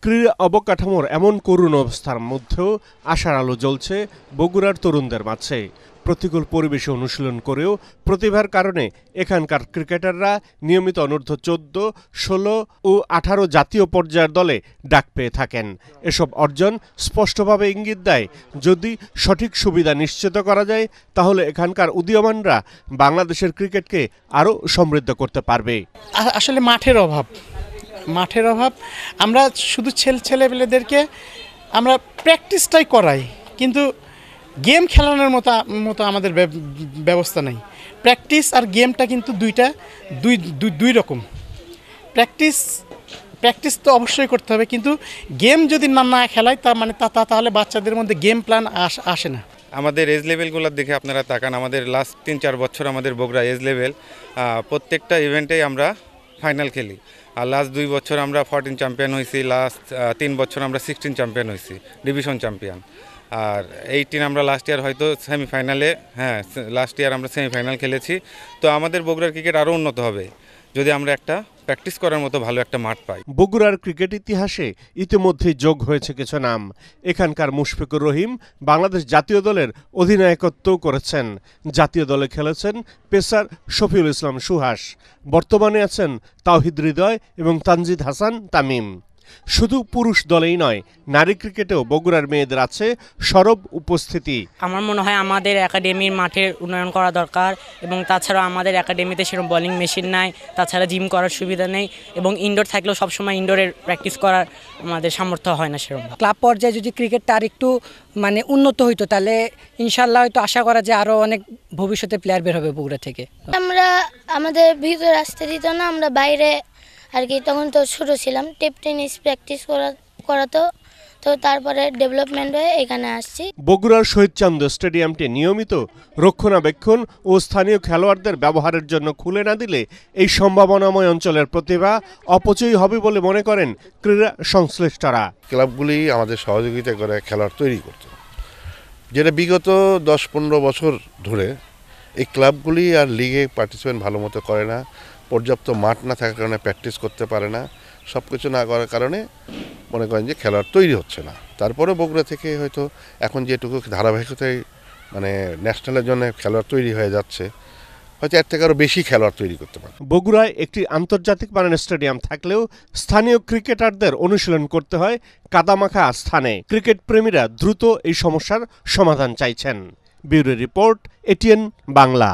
ক্রীড়া অবকাঠামোর এমন করুণ অবস্থার মধ্যেও আশার আলো জ্বলছে বগুড়ার তরুণদের মাঝে। প্রতিকূল পরিবেশে অনুশীলন করেও প্রতিভার কারণে এখানকার ক্রিকেটাররা নিয়মিত অনূর্ধ্ব 14, 16 ও 18 জাতীয় পর্যায়ের দলে ডাক পেয়ে থাকেন। এসব অর্জন স্পষ্টভাবে ইঙ্গিত দেয়, যদি সঠিক সুবিধা নিশ্চিত করা যায় তাহলে এখানকার উদীয়মানরা বাংলাদেশের ক্রিকেটকে আরও সমৃদ্ধ করতে পারবে। আসলে মাঠের অভাব। আমরা শুধু ছেলেপেলেদেরকে আমরা প্র্যাকটিসটাই করাই, কিন্তু গেম খেলানোর মতো আমাদের ব্যবস্থা নেই। প্র্যাকটিস আর গেমটা কিন্তু দুই রকম। প্র্যাকটিস তো অবশ্যই করতে হবে, কিন্তু গেম যদি না খেলায় তাহলে বাচ্চাদের মধ্যে গেম প্ল্যান আসে না। আমাদের এজ লেভেলগুলো দেখে আপনারা তাকান, আমাদের লাস্ট 3-4 বছর আমাদের বগুড়া এজ লেভেল প্রত্যেকটা ইভেন্টেই আমরা ফাইনাল খেলি। আর লাস্ট 2 বছর আমরা 14 চ্যাম্পিয়ন হয়েছি, লাস্ট 3 বছর আমরা 16 চ্যাম্পিয়ন হয়েছি, ডিভিশন চ্যাম্পিয়ন। আর 18 আমরা লাস্ট ইয়ার হয়তো সেমিফাইনালে, লাস্ট ইয়ার আমরা সেমিফাইনাল খেলেছি। তো আমাদের বগুড়ার ক্রিকেট আরও উন্নত হবে যদি আমরা একটা প্র্যাকটিস করার মতো ভালো একটা মাঠ পাই। বগুড়ার ক্রিকেট ইতিহাসে ইতিমধ্যেই যোগ হয়েছে কিছু নাম। এখানকার মুশফিকুর রহিম বাংলাদেশ জাতীয় দলের অধিনায়কত্বও করেছেন। জাতীয় দলে খেলেছেন পেসার শফিউল ইসলাম সুহাস। বর্তমানে আছেন তাওহিদ হৃদয় এবং তানজিদ হাসান তামিম। শুধু পুরুষ দলেই নয়, নারী ক্রিকেটেও বগুড়ার মেয়েদের আছে সরব উপস্থিতি। আমার মনে হয় আমাদের একাডেমির মাঠের উন্নয়ন করা দরকার, এবং তাছাড়াও আমাদের একাডেমিতে সেরকম বোলিং মেশিন নাই, তাছাড়া জিম করার সুবিধা নেই, এবং ইনডোর থাকলেও সবসময় ইনডোরের প্র্যাকটিস করার আমাদের সামর্থ্য হয় না সেরকম। ক্লাব পর্যায়ে যদি ক্রিকেটটা আর একটু উন্নত হইতো, তাহলে ইনশাল্লাহ হয়তো আশা করা যায় আরও অনেক ভবিষ্যতে প্লেয়ার বের হবে বগুড়া থেকে। আমরা আমাদের ভিতরে আসতে দিত না, আমরা বাইরে আর কি, তখন তো ছোটো ছিলাম, টেপ টেনিস প্র্যাকটিস করাতো, তো তারপরে ডেভেলপমেন্ট হয়ে এখানে আসছি। বগুড়ার শহীদ চান্দ স্টেডিয়ামটি নিয়মিত রক্ষণাবেক্ষণ ও স্থানীয় খেলোয়াড়দের ব্যবহারের জন্য খুলে না দিলে এই সম্ভাবনাময় অঞ্চলের প্রতিভা অপচয় হবে বলে মনে করেন ক্রীড়া সংশ্লিষ্টরা। ক্লাবগুলি আমাদের সহযোগিতা করে খেলোয়াড় তৈরি করত, যেটা বিগত 10-15 বছর ধরে এই ক্লাবগুলি আর লিগে পার্টিসিপেন্ট ভালো মতো করে না। পর্যাপ্ত মাঠ না থাকার কারণে প্র্যাকটিস করতে পারে না। সব কিছু না করার কারণে মনে করেন যে খেলোয়াড় তৈরি হচ্ছে না। তারপরে বগুড়া থেকে হয়তো এখন যেটুকু ধারাবাহিকতায় ন্যাশনালের জন্য খেলোয়াড় তৈরি হয়ে যাচ্ছে, হয়তো এর থেকে আরও বেশি খেলোয়াড় তৈরি করতে পারে। বগুড়ায় একটি আন্তর্জাতিক মানের স্টেডিয়াম থাকলেও স্থানীয় ক্রিকেটারদের অনুশীলন করতে হয় কাদামাখা স্থানে। ক্রিকেট প্রেমীরা দ্রুত এই সমস্যার সমাধান চাইছেন। Bureau report, ATN Bangla.